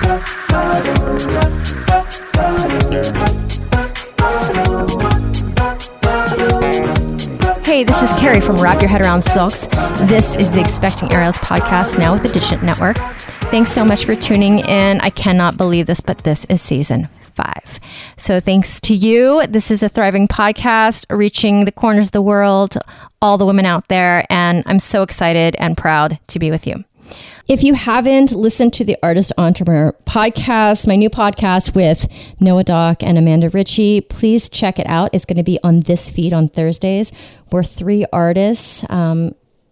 Hey, this is Carrie from Wrap Your Head Around Silks. This is the Expecting Aerials podcast, now with the Digit Network. Thanks so much for tuning in. I cannot believe this, but this is season 5. So thanks to you. This is a thriving podcast reaching the corners of the world, all the women out there, and I'm so excited and proud to be with you. If you haven't listened to the Artist Entrepreneur podcast, my new podcast with Noah Dock and Amanda Ritchie, please check it out. It's going to be on this feed on Thursdays. We're 3 artists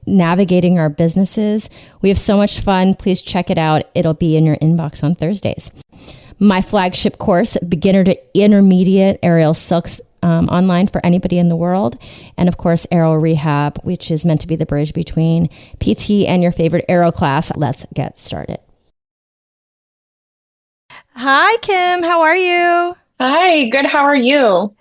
navigating our businesses. We have so much fun. Please check it out. It'll be in your inbox on Thursdays. My flagship course, Beginner to Intermediate Aerial Silks, online for anybody in the world. And of course, Aerial Rehab, which is meant to be the bridge between PT and your favorite aerial class. Let's get started. Hi, Kim. How are you? Hi, good. How are you?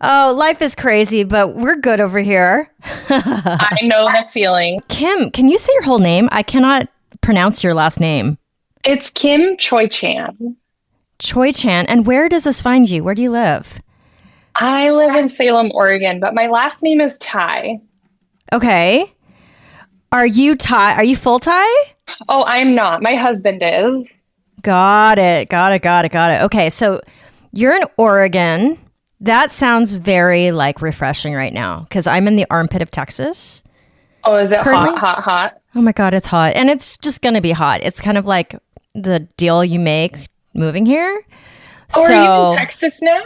Oh, life is crazy, but we're good over here. I know that feeling. Kim, can you say your whole name? I cannot pronounce your last name. It's Kim Choeychan. Choeychan. And where does this find you? Where do you live? I live in Salem, Oregon, but my last name is Thai. Okay. Are you Thai? Are you full Thai? Oh, I'm not. My husband is. Got it. Okay, so you're in Oregon. That sounds very refreshing right now because I'm in the armpit of Texas. Oh, is it currently? Hot? Oh my God, it's hot. And it's just going to be hot. It's kind of like the deal you make moving here. Oh, are you in Texas now?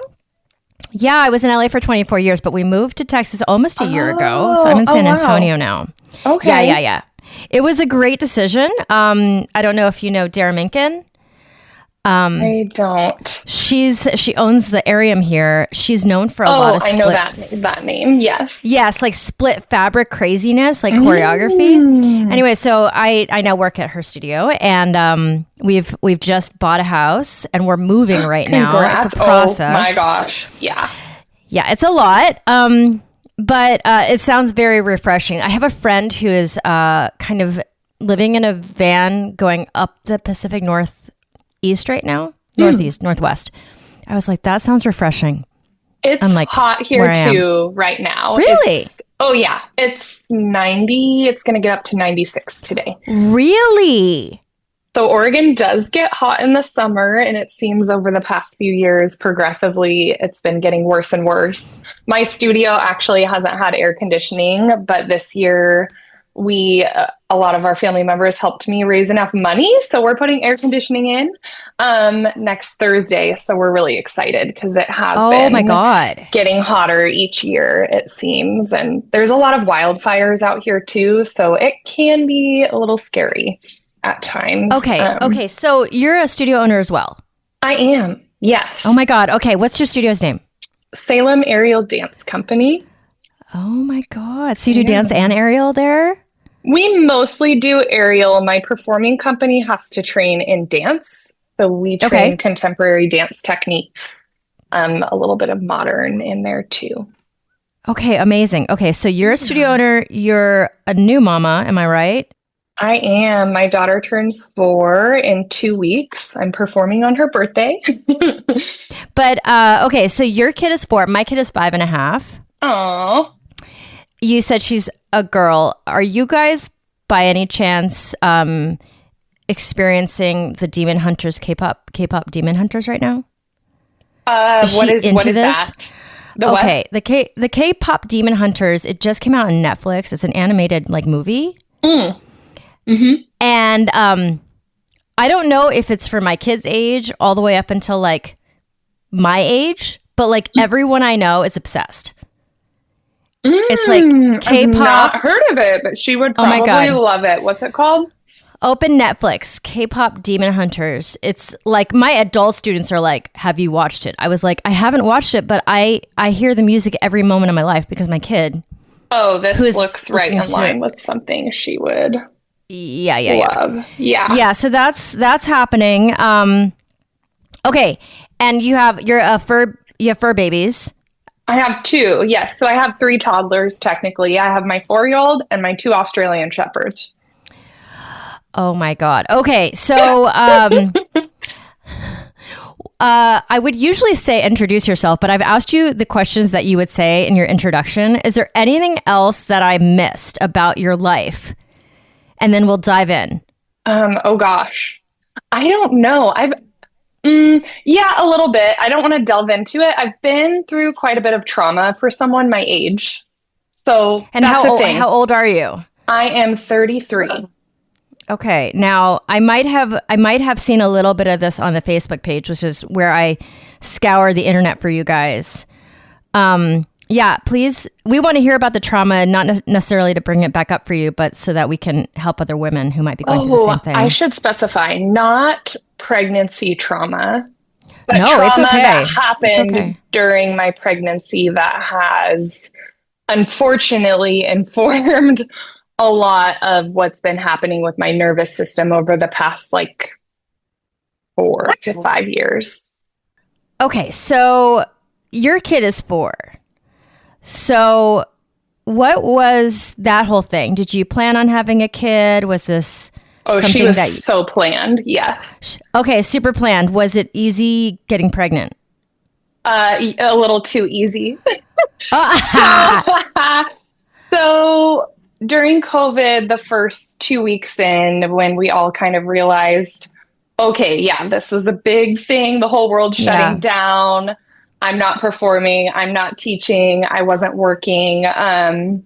Yeah, I was in LA for 24 years, but we moved to Texas almost a year ago. So I'm in San Antonio now. Okay. Yeah. It was a great decision. I don't know if you know Dara Minkin. I don't. She owns the Arium here. She's known for a lot of split. I know that name. Yes. Yes, split fabric craziness, choreography. Anyway, so I now work at her studio, and we've just bought a house, and we're moving right now. It's a process. Oh my gosh. Yeah, it's a lot. But it sounds very refreshing. I have a friend who is kind of living in a van going up the Pacific Northeast right now. Northwest. I was like, that sounds refreshing. It's hot here too right now. Really? It's 90. It's going to get up to 96 today. Really? So Oregon does get hot in the summer, and it seems over the past few years, progressively, it's been getting worse and worse. My studio actually hasn't had air conditioning, but this year a lot of our family members helped me raise enough money. So we're putting air conditioning in next Thursday. So we're really excited because it has been getting hotter each year, it seems. And there's a lot of wildfires out here too. So it can be a little scary at times. Okay. So you're a studio owner as well? I am. Yes. Oh my God. Okay. What's your studio's name? Salem Aerial Dance Company. Oh my God. So you do dance and aerial there? We mostly do aerial. My performing company has to train in dance. So we train contemporary dance techniques, a little bit of modern in there too. Okay, amazing. Okay, so you're a studio owner. You're a new mama, am I right? I am. My daughter turns 4 in 2 weeks. I'm performing on her birthday. But, okay, so your kid is 4. My kid is 5.5. Aww. You said she's a girl. Are you guys, by any chance, experiencing the Demon Hunters K-pop Demon Hunters right now? What is that? The K-pop Demon Hunters. It just came out on Netflix. It's an animated movie. Mm-hmm. And I don't know if it's for my kid's age all the way up until my age, but everyone I know is obsessed. It's K-pop. I've not heard of it, but she would probably love it. What's it called? Open Netflix, K-pop Demon Hunters. It's my adult students are like, have you watched it? I was like, I haven't watched it, but I hear the music every moment of my life because my kid. Oh, this looks right in line with something she would love. Yeah, so that's happening. Okay, and you have fur babies. I have 2, yes. So I have 3 toddlers, technically. I have my 4-year-old and my 2 Australian Shepherds. Oh, my God. Okay, so I would usually say introduce yourself, but I've asked you the questions that you would say in your introduction. Is there anything else that I missed about your life? And then we'll dive in. Oh gosh. I don't know. Yeah, a little bit. I don't want to delve into it. I've been through quite a bit of trauma for someone my age. So and that's a thing. How old are you? I am 33. Okay. Now, I might have seen a little bit of this on the Facebook page, which is where I scour the internet for you guys. Yeah, please. We want to hear about the trauma, not necessarily to bring it back up for you, but so that we can help other women who might be going through the same thing. I should specify, not pregnancy trauma, but no, trauma it's okay. that happened during my pregnancy that has unfortunately informed a lot of what's been happening with my nervous system over the past 4 to 5 years. Okay, so your kid is 4. So what was that whole thing? Did you plan on having a kid? Was this something she was so planned, yes. Okay, super planned. Was it easy getting pregnant? A little too easy. So during COVID, the first 2 weeks in, when we all kind of realized, okay, yeah, this is a big thing. The whole world's shutting down. I'm not performing. I'm not teaching. I wasn't working. That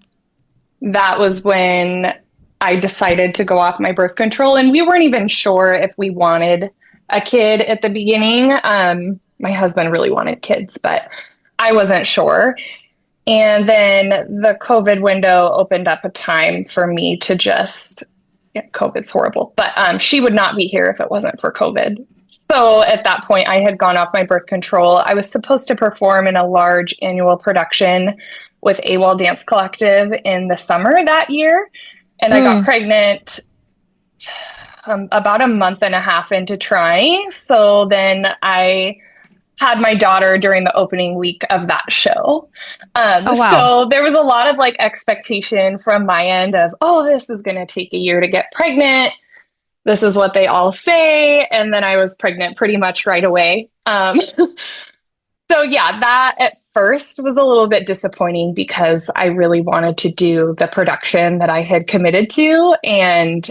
was when I decided to go off my birth control. And we weren't even sure if we wanted a kid at the beginning. My husband really wanted kids, but I wasn't sure. And then the COVID window opened up a time for me to just, COVID's horrible, but she would not be here if it wasn't for COVID. So at that point, I had gone off my birth control. I was supposed to perform in a large annual production with AWOL Dance Collective in the summer that year. And I got pregnant about a month and a half into trying. So then I had my daughter during the opening week of that show. So there was a lot of expectation from my end of, this is going to take a year to get pregnant. This is what they all say. And then I was pregnant pretty much right away. So yeah, that at first was a little bit disappointing because I really wanted to do the production that I had committed to and,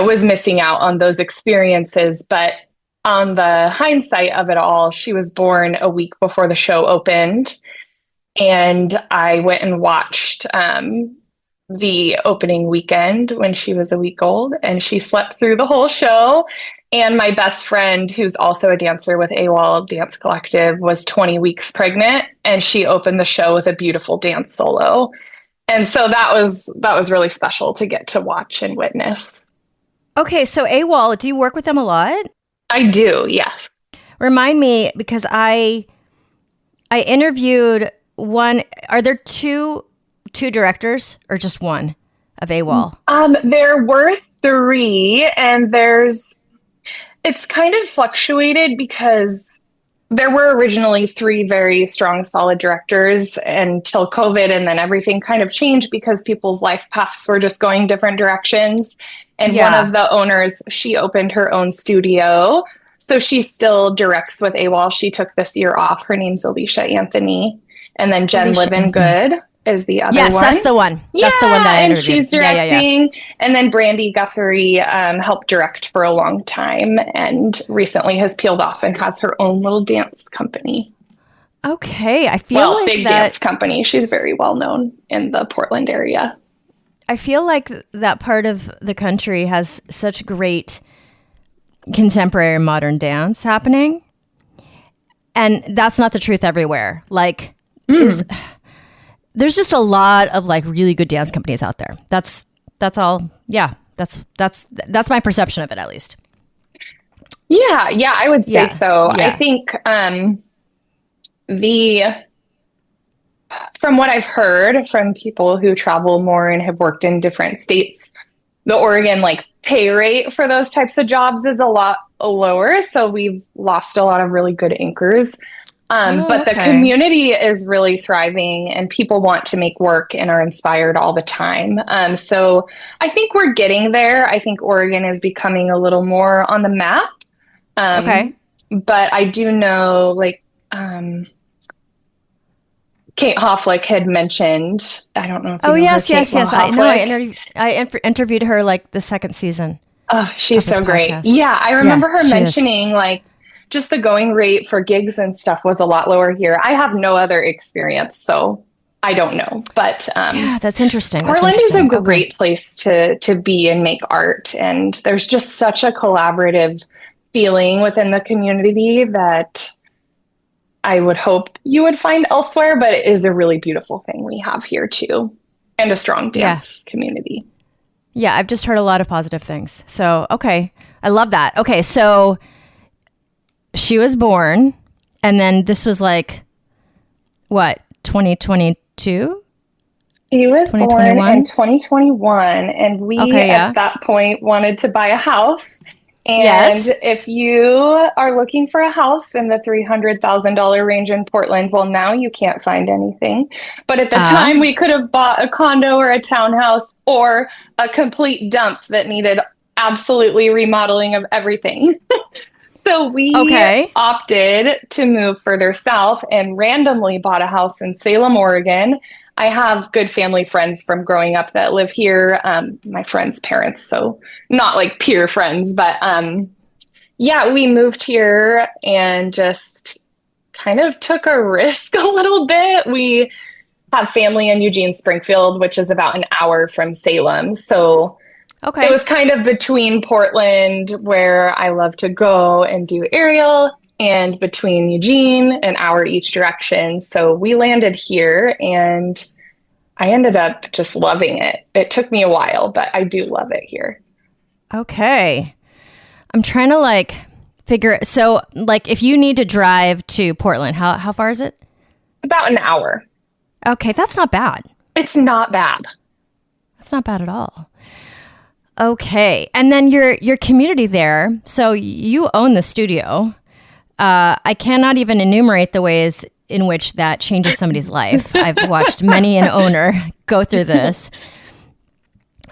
was missing out on those experiences. But on the hindsight of it all, she was born a week before the show opened. And I went and watched the opening weekend when she was a week old, and she slept through the whole show. And my best friend, who's also a dancer with AWOL Dance Collective, was 20 weeks pregnant, and she opened the show with a beautiful dance solo. And so that was really special to get to watch and witness. Okay, so AWOL, do you work with them a lot? I do, yes. Remind me, because I interviewed one. Are there two directors or just one of AWOL? There were 3, and it's kind of fluctuated because there were originally 3 very strong, solid directors until COVID, and then everything kind of changed because people's life paths were just going different directions. And one of the owners, she opened her own studio. So she still directs with AWOL. She took this year off. Her name's Alicia Anthony. And then Jen Livengood is the other one. Yes, that's the one. That's the one that I interviewed. And she's directing. And then Brandy Guthrie helped direct for a long time and recently has peeled off and has her own little dance company. Okay, I feel like big dance company. She's very well known in the Portland area. I feel like that part of the country has such great contemporary modern dance happening. And that's not the truth everywhere. There's just a lot of really good dance companies out there. That's all. Yeah. That's my perception of it, at least. Yeah, I would say so. Yeah. I think from what I've heard from people who travel more and have worked in different states, the Oregon pay rate for those types of jobs is a lot lower. So we've lost a lot of really good anchors. But the community is really thriving and people want to make work and are inspired all the time. So I think we're getting there. I think Oregon is becoming a little more on the map. Okay. But I do know, like, Kate Hofflick had mentioned, I don't know if you Oh, know her, yes, Kate yes, yes. I know. Hofflick. Interviewed her like the second season Oh, she's of this so great. podcast. Yeah, I Yeah, remember her she is. mentioning like just the going rate for gigs and stuff was a lot lower here. I have no other experience, so I don't know. But Yeah, that's interesting. That's Portland is a interesting. Okay. great place to be and make art, and there's just such a collaborative feeling within the community that I would hope you would find elsewhere, but it is a really beautiful thing we have here too, and a strong Yeah. dance community. Yeah, I've just heard a lot of positive things. So, okay. I love that. Okay, so she was born, and then this was like, what, 2022? He was born 2021? in 2021, and we Okay, yeah. at that point wanted to buy a house. Yes. And if you are looking for a house in the $300,000 range in Portland, well, now you can't find anything. But at the time, we could have bought a condo or a townhouse or a complete dump that needed absolutely remodeling of everything. So we Okay. opted to move further south and randomly bought a house in Salem, Oregon. I have good family friends from growing up that live here, my friends' parents, so not like peer friends, but yeah, we moved here and just kind of took a risk a little bit. We have family in Eugene, Springfield, which is about an hour from Salem. So it Okay. was kind of between Portland, where I love to go and do aerial, and between Eugene, an hour each direction. So we landed here and I ended up just loving it. It took me a while, but I do love it here. Okay. I'm trying to like figure, so like if you need to drive to Portland, how far is it? About an hour. Okay, that's not bad. It's not bad. That's not bad at all. Okay. And then your community there. So you own the studio. I cannot even enumerate the ways in which that changes somebody's life. I've watched many an owner go through this.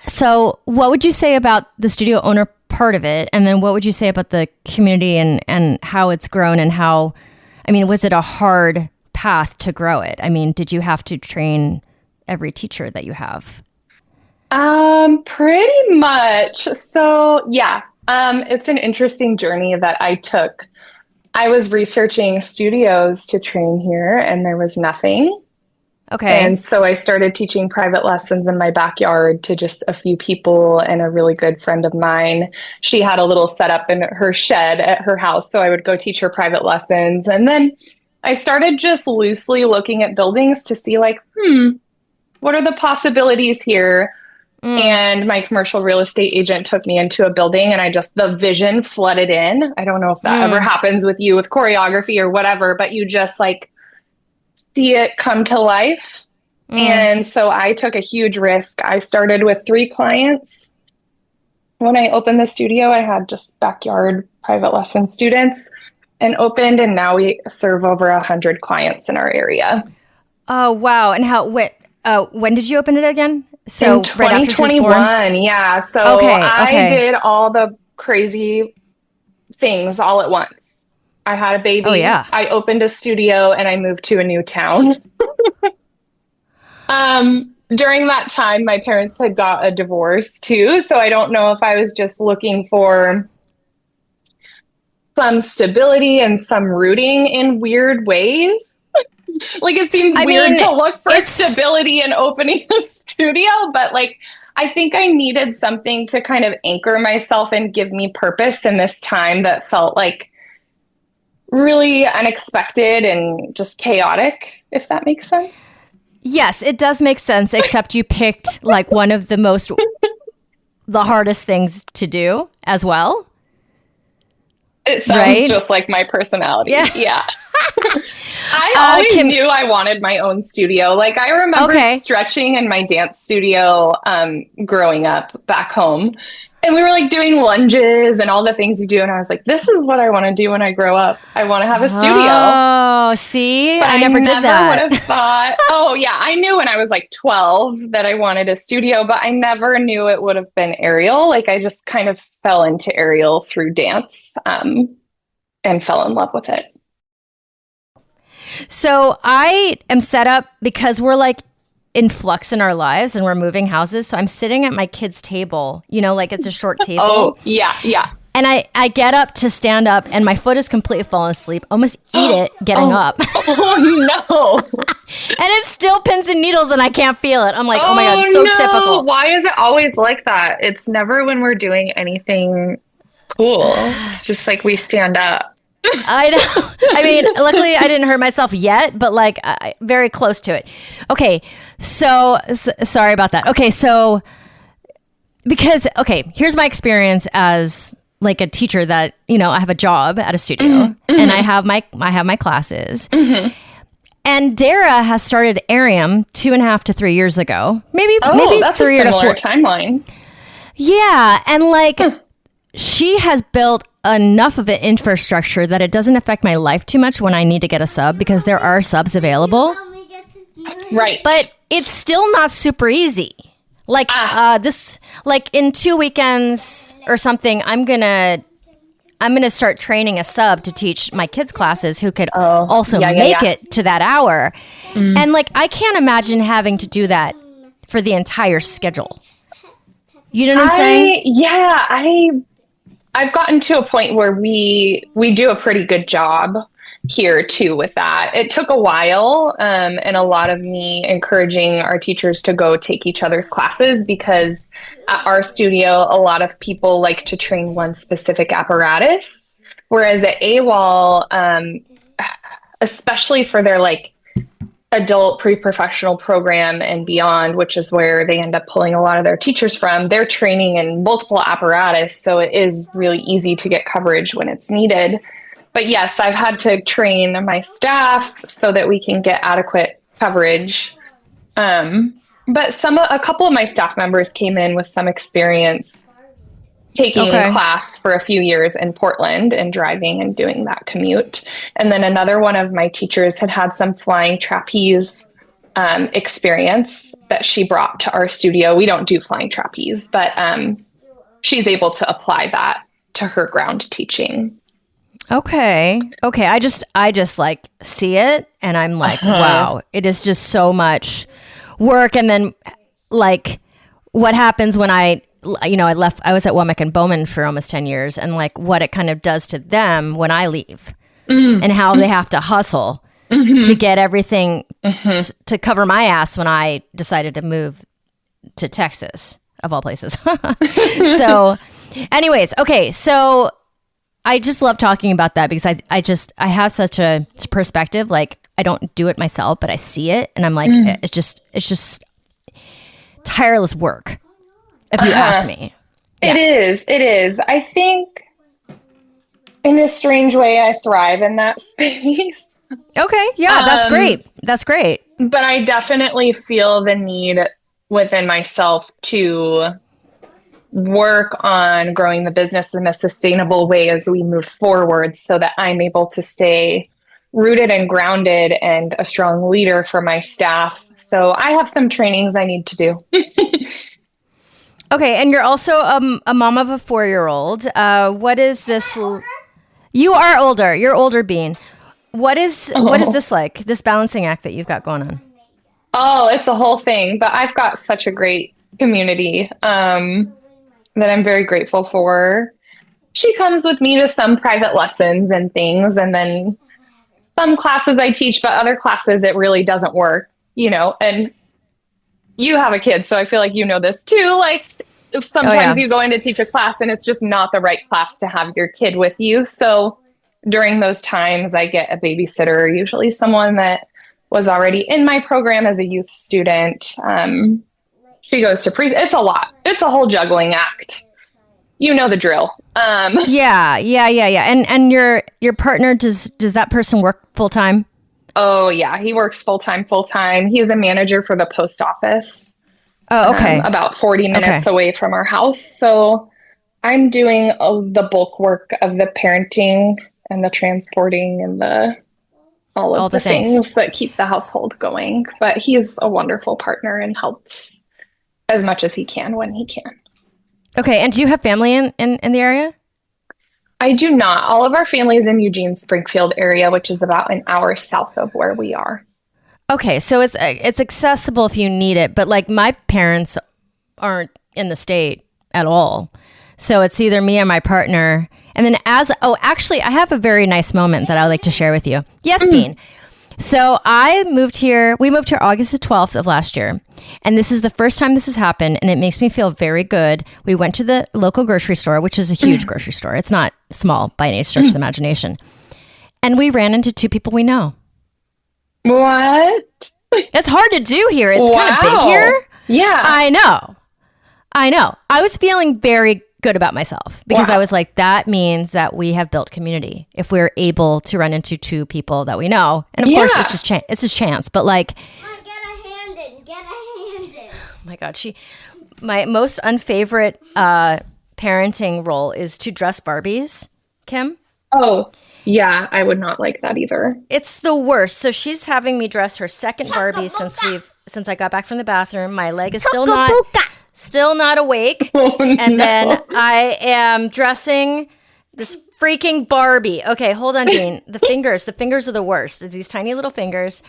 So what would you say about the studio owner part of it? And then what would you say about the community and how it's grown and how, I mean, was it a hard path to grow it? I mean, did you have to train every teacher that you have? Pretty much. So yeah, it's an interesting journey that I took. I was researching studios to train here and there was nothing. Okay. And so I started teaching private lessons in my backyard to just a few people and a really good friend of mine. She had a little setup in her shed at her house, so I would go teach her private lessons. And then I started just loosely looking at buildings to see like, what are the possibilities here? And my commercial real estate agent took me into a building and the vision flooded in. I don't know if that ever happens with you with choreography or whatever, but you just like see it come to life. And so I took a huge risk. I started with 3 clients. When I opened the studio, I had just backyard private lesson students and opened, and now we serve over 100 clients in our area. Oh, wow. And when did you open it again? So in 2021, right yeah. So Okay. I did all the crazy things all at once. I had a baby. Oh, yeah. I opened a studio and I moved to a new town. During that time, my parents had got a divorce too. So I don't know if I was just looking for some stability and some rooting in weird ways. Like it seems weird to look for stability in opening a studio, but like I think I needed something to kind of anchor myself and give me purpose in this time that felt like really unexpected and just chaotic, if that makes sense. Yes, it does make sense, except you picked like one of the hardest things to do as well. It sounds just like my personality. Yeah. I always knew I wanted my own studio. Like I remember stretching in my dance studio growing up back home. And we were like doing lunges and all the things you do. And I was like, this is what I want to do when I grow up. I want to have a studio. Oh, see? But I never did that. would have thought, oh yeah, I knew when I was like 12 that I wanted a studio, but I never knew it would have been aerial. Like I just kind of fell into aerial through dance. and fell in love with it. So I am set up because we're like in flux in our lives and we're moving houses. So I'm sitting at my kid's table, like it's a short table. Oh, yeah, yeah. And I get up to stand up and my foot is completely fallen asleep. Almost eat it getting up. Oh, no. And it's still pins and needles and I can't feel it. I'm like, oh my God, so no. typical. Why is it always like that? It's never when we're doing anything cool. It's just like we stand up. I know. I mean, luckily I didn't hurt myself yet, but like very close to it. Okay. So sorry about that. Okay. So here's my experience as like a teacher that, I have a job at a studio and I have my classes. And Dara has started Arium 2.5 to 3 years ago. Maybe that's 3 a or 4 similar timeline. Yeah. And like she has built enough of an infrastructure that it doesn't affect my life too much when I need to get a sub because there are subs available. Right. But it's still not super easy. Like like in 2 weekends or something, I'm gonna start training a sub to teach my kids classes who could also make it to that hour. And like I can't imagine having to do that for the entire schedule. You know what I'm saying? Yeah, I've gotten to a point where we do a pretty good job here too with that. It took a while and a lot of me encouraging our teachers to go take each other's classes because at our studio, a lot of people like to train one specific apparatus. Whereas at AWOL, especially for their like adult pre-professional program and beyond, which is where they end up pulling a lot of their teachers from, they're training in multiple apparatus. So it is really easy to get coverage when it's needed. But yes, I've had to train my staff so that we can get adequate coverage. But a couple of my staff members came in with some experience taking class for a few years in Portland and driving and doing that commute. And then another one of my teachers had some flying trapeze experience that she brought to our studio. We don't do flying trapeze, but she's able to apply that to her ground teaching. Okay. I just like see it and I'm like, wow, it is just so much work. And then like what happens when I was at Womack and Bowman for almost 10 years and like what it kind of does to them when I leave and how they have to hustle to get everything to cover my ass when I decided to move to Texas of all places. So anyways, okay. So I just love talking about that because I have such a perspective. Like I don't do it myself, but I see it and I'm like, it's just tireless work. If you ask me. Yeah. It is. I think in a strange way, I thrive in that space. Okay. Yeah, that's great. But I definitely feel the need within myself to work on growing the business in a sustainable way as we move forward so that I'm able to stay rooted and grounded and a strong leader for my staff. So I have some trainings I need to do. Okay. And you're also a mom of a 4-year-old. What is this? You are older. You're older, Bean. What is this like, this balancing act that you've got going on? Oh, it's a whole thing. But I've got such a great community that I'm very grateful for. She comes with me to some private lessons and things. And then some classes I teach, but other classes it really doesn't work, and you have a kid. So I feel like you know this too. Like sometimes you go in to teach a class and it's just not the right class to have your kid with you. So during those times I get a babysitter, usually someone that was already in my program as a youth student. She goes to it's a lot. It's a whole juggling act. You know the drill. Yeah. And your partner, does that person work full time? Oh yeah, he works full time. He's a manager for the post office. Oh, okay. About 40 minutes away from our house. So I'm doing the bulk work of the parenting and the transporting and all the things that keep the household going. But he's a wonderful partner and helps as much as he can when he can. Okay. And do you have family in the area? I do not. All of our family's in Eugene, Springfield area, which is about an hour south of where we are. Okay, so it's accessible if you need it, but like my parents aren't in the state at all. So it's either me or my partner. And then actually, I have a very nice moment that I would like to share with you. Yes, Bean. So we moved here August the 12th of last year. And this is the first time this has happened. And it makes me feel very good. We went to the local grocery store, which is a huge grocery store. It's not small by any stretch of the imagination. And we ran into two people we know. What? It's hard to do here. It's kind of big here. Yeah. I know. I was feeling very good about myself because I was like, that means that we have built community if we're able to run into two people that we know. And of course, it's just chance. But like, Get a hand in. oh my God, my most unfavorite parenting role is to dress Barbies, Kim. Oh, yeah. I would not like that either. It's the worst. So she's having me dress her second Barbie since I got back from the bathroom. My leg is still not awake. Oh, and then I am dressing this freaking Barbie. Okay, hold on, Dean. The fingers are the worst. It's these tiny little fingers.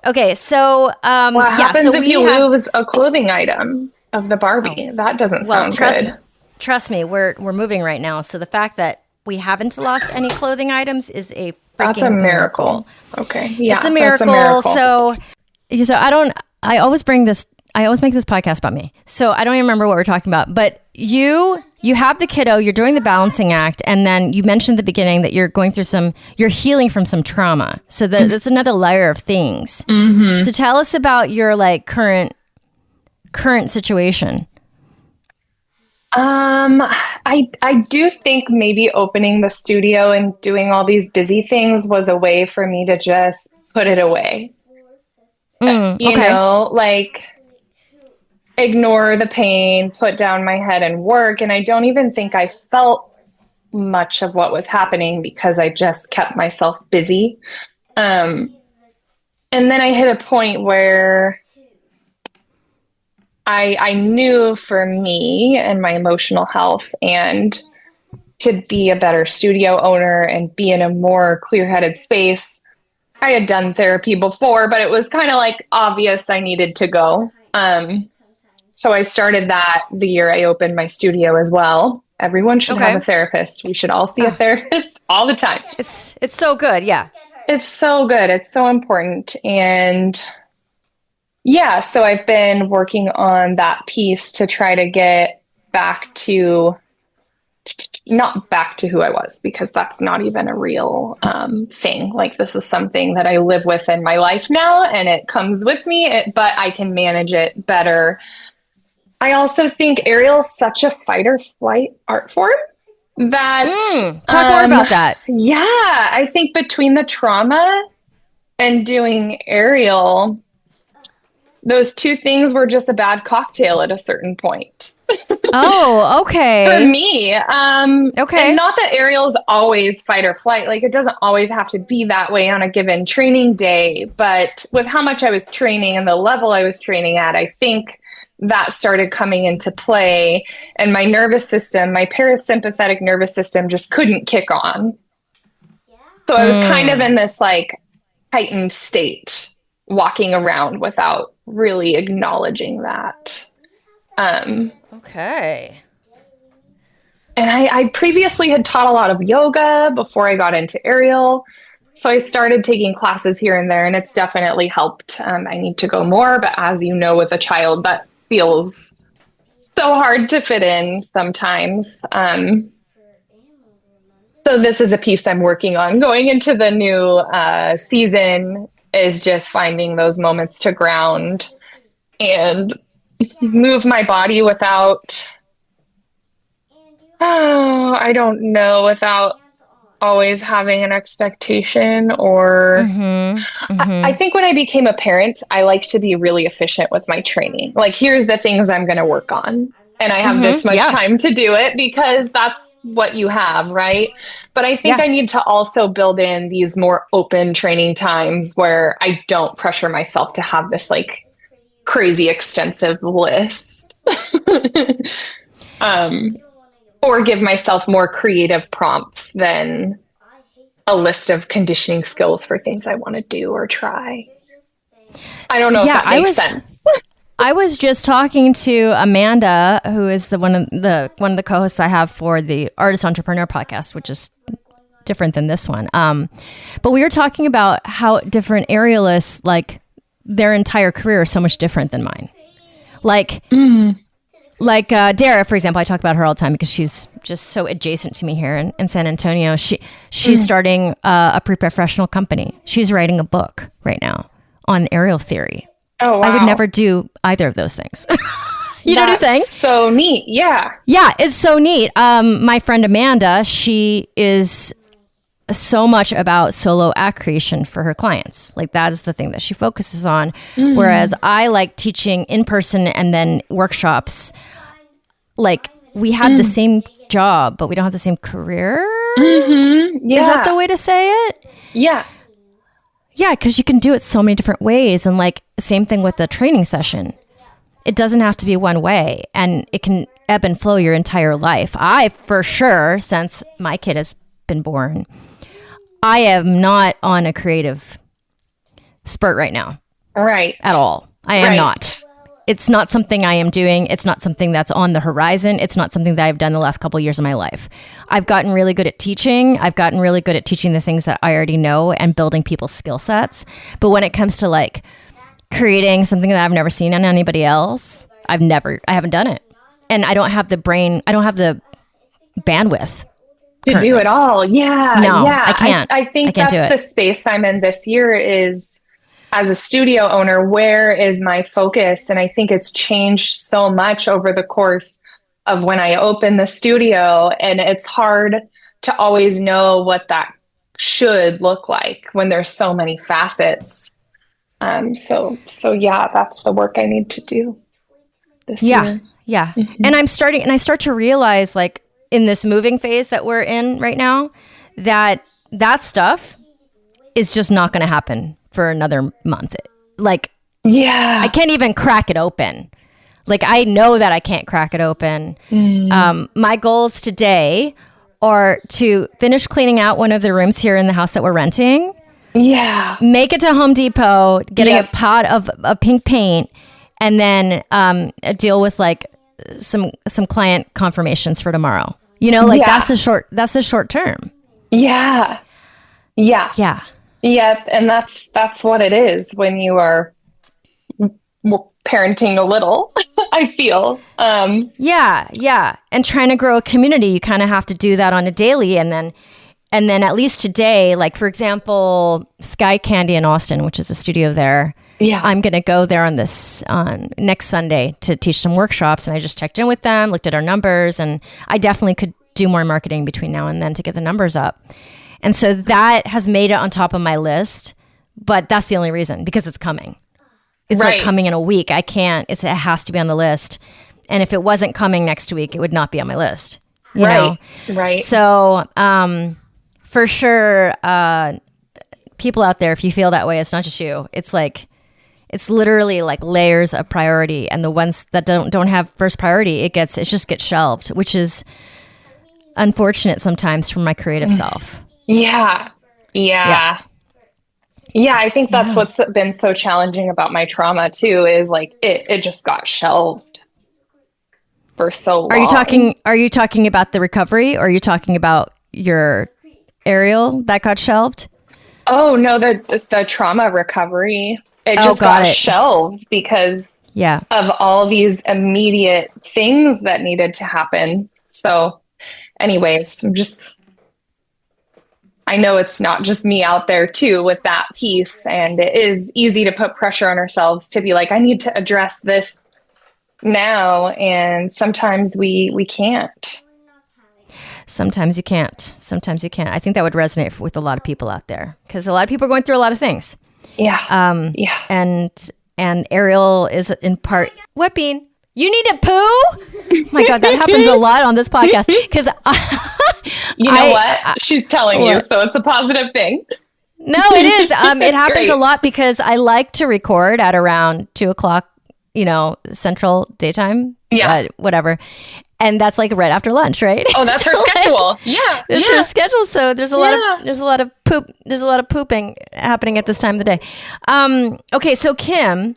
Okay, so what happens if you lose a clothing item of the Barbie? That doesn't sound good. Trust me, we're moving right now. So the fact that we haven't lost any clothing items is a freaking miracle. Okay, yeah, it's a miracle. So I always make this podcast about me. So I don't even remember what we're talking about. But you have the kiddo, you're doing the balancing act, and then you mentioned at the beginning that you're going through you're healing from some trauma. So that's another layer of things. Mm-hmm. So tell us about your like current situation. I do think maybe opening the studio and doing all these busy things was a way for me to just put it away. You know, like ignore the pain, put down my head and work. And I don't even think I felt much of what was happening because I just kept myself busy. And then I hit a point where I knew for me and my emotional health and to be a better studio owner and be in a more clear-headed space, I had done therapy before, but it was kind of like obvious I needed to go. So I started that the year I opened my studio as well. Everyone should have a therapist. We should all see a therapist all the time. It's so good. Yeah. It's so good. It's so important. And yeah, so I've been working on that piece to try to get not back to who I was, because that's not even a real thing. Like, this is something that I live with in my life now, and it comes with me, but I can manage it better. I also think aerial's such a fight or flight art form that... talk more about that. Yeah, I think between the trauma and doing aerial, those two things were just a bad cocktail at a certain point. Oh, okay. For me. Okay. And not that aerial is always fight or flight. Like, it doesn't always have to be that way on a given training day. But with how much I was training and the level I was training at, I think that started coming into play. And my nervous system, my parasympathetic nervous system, just couldn't kick on. So I was kind of in this like heightened state, walking around without really acknowledging that. Okay. And I previously had taught a lot of yoga before I got into aerial. So I started taking classes here and there, and it's definitely helped. I need to go more, but as you know, with a child, that feels so hard to fit in sometimes. So this is a piece I'm working on. Going into the new season is just finding those moments to ground and move my body without, I don't know, without always having an expectation or I think when I became a parent, I like to be really efficient with my training. Like, here's the things I'm going to work on. And I have this much time to do it because that's what you have, right? But I think I need to also build in these more open training times where I don't pressure myself to have this like or give myself more creative prompts than a list of conditioning skills for things I want to do or try. I don't know if that makes sense. I was just talking to Amanda, who is one of the co-hosts I have for the Artist Entrepreneur podcast, which is different than this one. But we were talking about how different aerialists, like their entire career is so much different than mine. Like Dara, for example, I talk about her all the time because she's just so adjacent to me here in San Antonio. She's starting a pre-professional company. She's writing a book right now on aerial theory. Oh, wow. I would never do either of those things. You know what I'm saying? So neat. Yeah. Yeah, it's so neat. My friend Amanda, she is so much about solo act creation for her clients. Like that is the thing that she focuses on. Whereas I like teaching in person and then workshops. Like we had the same job, but we don't have the same career. Yeah. Is that the way to say it? Yeah. Yeah, because you can do it so many different ways. And like same thing with the training session. It doesn't have to be one way, and it can ebb and flow your entire life. I, for sure, since my kid has been born, I am not on a creative spurt right now. Right. At all. I am not. It's not something I am doing. It's not something that's on the horizon. It's not something that I've done the last couple of years of my life. I've gotten really good at teaching. I've gotten really good at teaching the things that I already know and building people's skill sets. But when it comes to like creating something that I've never seen on anybody else, I haven't done it. And I don't have the brain, I don't have the bandwidth to do it all. Yeah. No, yeah. I can't. I think that's the space I'm in this year is, as a studio owner, where is my focus? And I think it's changed so much over the course of when I opened the studio, and it's hard to always know what that should look like when there's so many facets. So yeah, that's the work I need to do this year. Yeah. And I start to realize, like, in this moving phase that we're in right now, that stuff is just not going to happen for another month. Like, yeah, I can't even crack it open. Like, I know that I can't crack it open. My goals today are to finish cleaning out one of the rooms here in the house that we're renting. Yeah. Make it to Home Depot, getting a pot of pink paint, and then deal with like some client confirmations for tomorrow. You know, like that's the short term. Yeah. Yeah. Yeah. Yep. And that's what it is when you are parenting a little, I feel. Yeah. And trying to grow a community, you kind of have to do that on a daily. And then at least today, like for example, Sky Candy in Austin, which is a studio there. Yeah. I'm going to go there on next Sunday to teach some workshops. And I just checked in with them, looked at our numbers, and I definitely could do more marketing between now and then to get the numbers up. And so that has made it on top of my list, but that's the only reason, because it's coming. It's like coming in a week. I can't, it has to be on the list. And if it wasn't coming next week, it would not be on my list. You know? Right. So, for sure, people out there, if you feel that way, it's not just you. It's like, it's literally like layers of priority, and the ones that don't have first priority, it just gets shelved, which is unfortunate sometimes for my creative self. Yeah. I think that's what's been so challenging about my trauma too, is like it just got shelved for so long. Are you talking about the recovery, or are you talking about your aerial that got shelved? Oh no, the trauma recovery. It just got shelved because of all these immediate things that needed to happen. So anyways, I know it's not just me out there too with that piece, and it is easy to put pressure on ourselves to be like, I need to address this now, and sometimes we can't. Sometimes you can't. I think that would resonate with a lot of people out there, because a lot of people are going through a lot of things. Yeah. And Ariel is in part. What, Bean? You need a poo? Oh my God, that happens a lot on this podcast. Because you know what? She's telling you, so it's a positive thing. No, it is. It happens a lot because I like to record at around 2:00, Central daytime. Yeah. Whatever. And that's like right after lunch, right? Oh, that's So, her schedule. Like, Yeah. it's her schedule. So there's a lot of pooping happening at this time of the day. Okay, so Kim,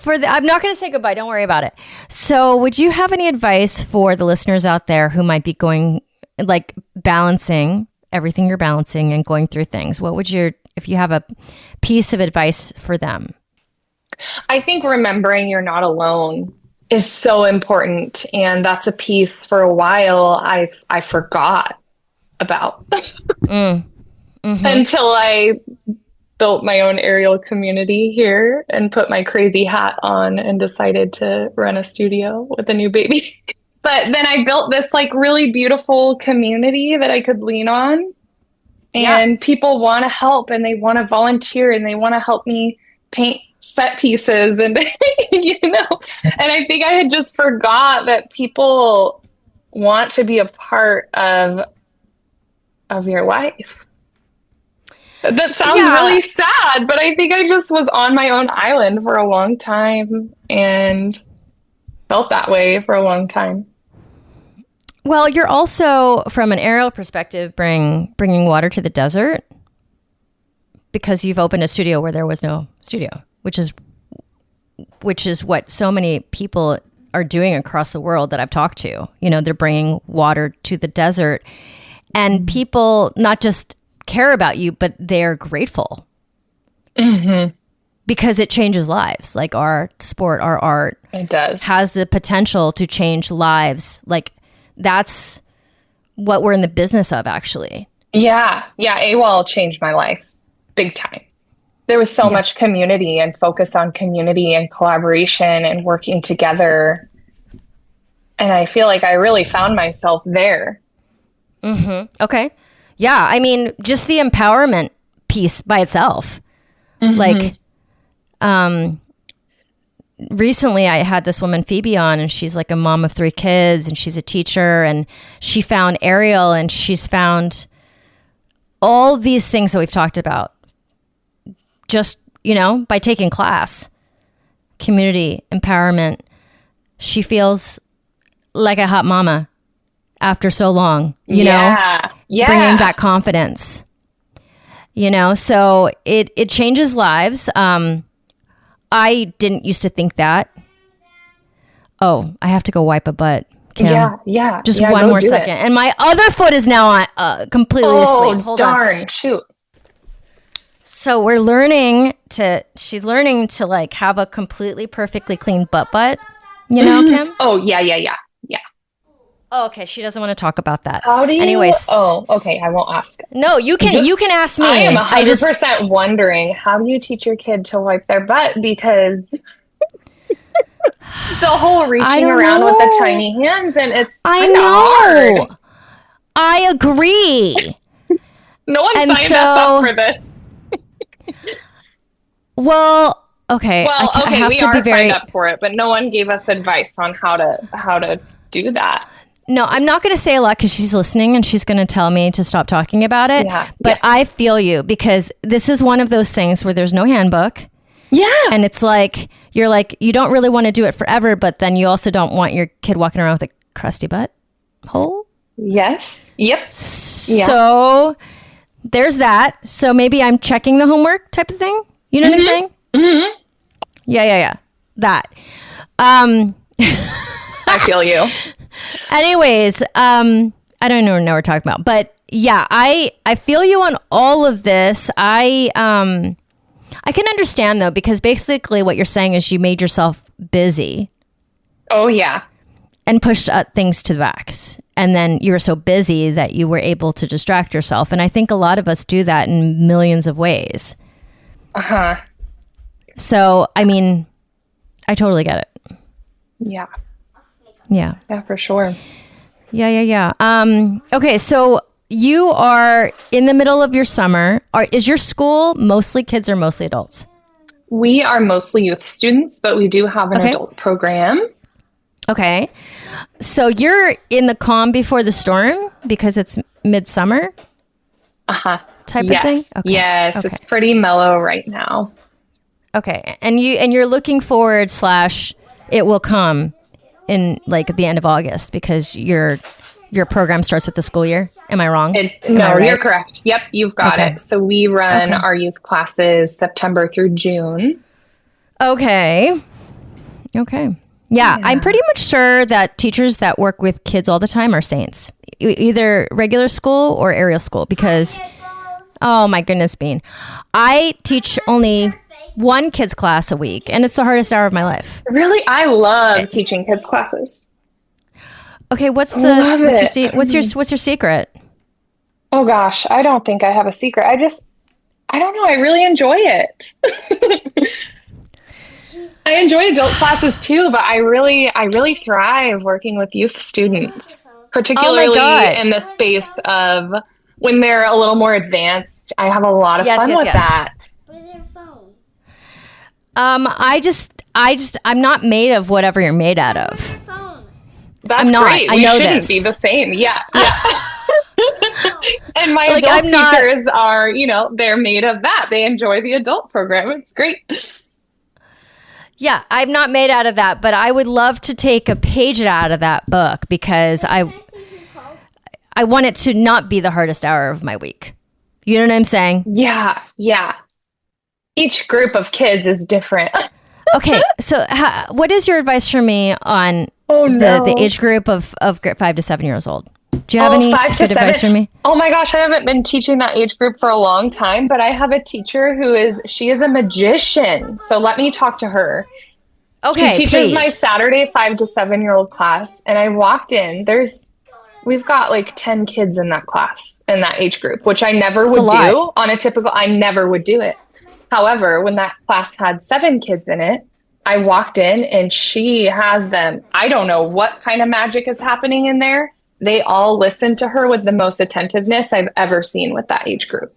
I'm not going to say goodbye. Don't worry about it. So would you have any advice for the listeners out there who might be going, like, balancing everything you're balancing and going through things? What would if you have a piece of advice for them? I think remembering you're not alone is so important. And that's a piece for a while I forgot about until I built my own aerial community here and put my crazy hat on and decided to run a studio with a new baby. But then I built this like really beautiful community that I could lean on, and people want to help and they want to volunteer and they want to help me paint set pieces and and I think I had just forgot that people want to be a part of your life. That sounds really sad, but I think I just was on my own island for a long time and felt that way for a long time. Well, you're also, from an aerial perspective, bringing water to the desert because you've opened a studio where there was no studio, which is what so many people are doing across the world that I've talked to. They're bringing water to the desert, and people not just care about you, but they're grateful because it changes lives. Like our sport, our art, it does has the potential to change lives. Like that's what we're in the business of, actually. Yeah. AWOL changed my life big time. There was so much community and focus on community and collaboration and working together. And I feel like I really found myself there. Okay. Yeah. I mean, just the empowerment piece by itself. Like, recently I had this woman, Phoebe, on, and she's like a mom of 3 kids and she's a teacher, and she found aerial and she's found all these things that we've talked about just, by taking class, community, empowerment. She feels like a hot mama after so long, you know, bringing back confidence, so it changes lives. I didn't used to think that. Oh, I have to go wipe a butt, Kim. Yeah. Just one more second. And my other foot is now on, completely asleep. Hold darn, on. Shoot. So she's learning to like have a completely perfectly clean butt, Kim? Oh, yeah. Oh, okay. She doesn't want to talk about that. How do you? Anyways. Oh, okay. I won't ask. No, you can ask me. I am 100% wondering, how do you teach your kid to wipe their butt? Because the whole reaching around with the tiny hands, and it's hard. I agree. No one signed us up for this. Well, okay. We are signed up for it, but no one gave us advice on how to do that. No, I'm not going to say a lot because she's listening and she's going to tell me to stop talking about it. But I feel you, because this is one of those things where there's no handbook. Yeah. And it's like, you don't really want to do it forever, but then you also don't want your kid walking around with a crusty butt hole. Yes. Yep. So there's that. So maybe I'm checking the homework type of thing. You know what I'm saying? Mm-hmm. Yeah. That. I feel you. Anyways, I don't even know what we're talking about, but yeah, I feel you on all of this. I can understand though, because basically what you're saying is you made yourself busy. Oh yeah. And pushed things to the backs. And then you were so busy that you were able to distract yourself. And I think a lot of us do that in millions of ways. Uh-huh. So, I mean, I totally get it. Yeah. Yeah. Yeah, for sure. Yeah. Okay, so you are in the middle of your summer. Is your school mostly kids or mostly adults? We are mostly youth students, but we do have an adult program. Okay. So you're in the calm before the storm because it's midsummer? Uh-huh. Type of thing? Okay. Yes, it's pretty mellow right now. Okay. And you're looking forward / it will come in like at the end of August because your program starts with the school year. Am I wrong? No, you're correct. Yep, you've got Okay. it. So we run our youth classes September through June. Okay. Yeah, I'm pretty much sure that teachers that work with kids all the time are saints. Either regular school or aerial school because, oh my goodness, Bean. I teach only one kids class a week and it's the hardest hour of my life. Really? I love teaching kids classes. Okay, what's your secret? Oh gosh, I don't think I have a secret. I don't know. I really enjoy it. I enjoy adult classes too, but I really thrive working with youth students, particularly in the space of when they're a little more advanced. I have a lot of fun with that. Where's your phone? I'm not made of whatever you're made out of. Where's your phone? That's great. We shouldn't be the same. Yeah. And my adult teachers are, they're made of that. They enjoy the adult program. It's great. Yeah, I'm not made out of that, but I would love to take a page out of that book because I want it to not be the hardest hour of my week. You know what I'm saying? Yeah. Each group of kids is different. Okay, so what is your advice for me on the age group of 5 to 7 years old? Do you have any good advice for me? Oh my gosh, I haven't been teaching that age group for a long time, but I have a teacher she is a magician. So let me talk to her. Okay, she teaches my Saturday 5 to 7 year old class, and I walked in. We've got like 10 kids in that class, in that age group, which I never would do on a typical. I never would do it. However, when that class had 7 kids in it, I walked in and she has them. I don't know what kind of magic is happening in there. They all listened to her with the most attentiveness I've ever seen with that age group.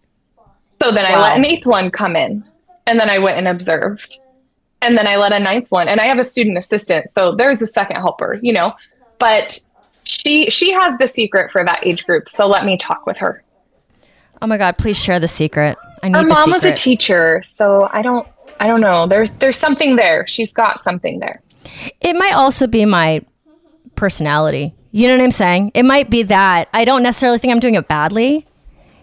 So then I let an 8th one come in, and then I went and observed. And then I let a 9th one, and I have a student assistant. So there's a second helper, but she has the secret for that age group. So let me talk with her. Oh my God, please share the secret. I need her the mom secret. Was a teacher. So I don't know. There's something there. She's got something there. It might also be my personality. You know what I'm saying? It might be that I don't necessarily think I'm doing it badly,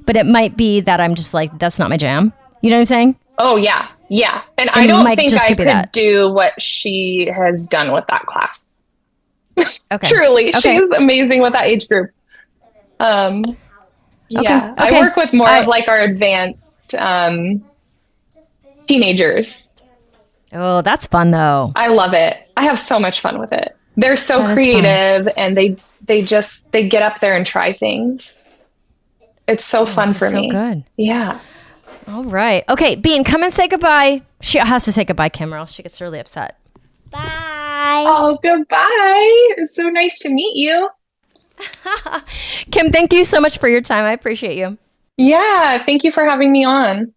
but it might be that I'm just like, that's not my jam. You know what I'm saying? Oh, yeah. Yeah. And I don't think I could do what she has done with that class. Okay. Truly. Okay. She's amazing with that age group. Yeah. Okay. I work with more of like our advanced teenagers. Oh, that's fun though. I love it. I have so much fun with it. They're so creative and they get up there and try things. It's so fun for me. So good. Yeah. All right. Okay, Bean, come and say goodbye. She has to say goodbye, Kim, or else she gets really upset. Bye. Oh, goodbye. It's so nice to meet you. Kim, thank you so much for your time. I appreciate you. Yeah, thank you for having me on.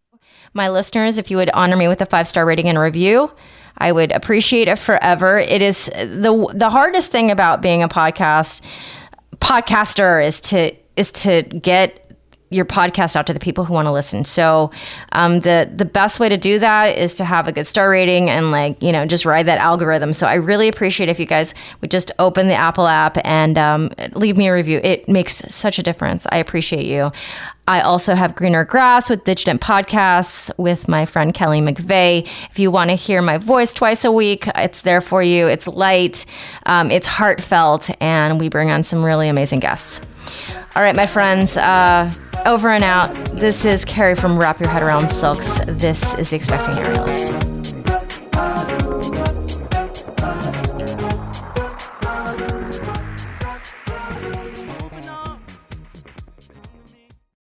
My listeners, if you would honor me with a 5-star rating and review, I would appreciate it forever. It is the hardest thing about being a podcaster is to get your podcast out to the people who want to listen. So the best way to do that is to have a good star rating and just ride that algorithm. So I really appreciate if you guys would just open the Apple app and leave me a review. It makes such a difference. I appreciate you. I also have Greener Grass with Digitent Podcasts with my friend Kelly McVeigh. If you want to hear my voice twice a week, it's there for you. It's light, it's heartfelt, and we bring on some really amazing guests. All right, my friends, over and out. This is Carrie from Wrap Your Head Around Silks. This is The Expecting Aerialist.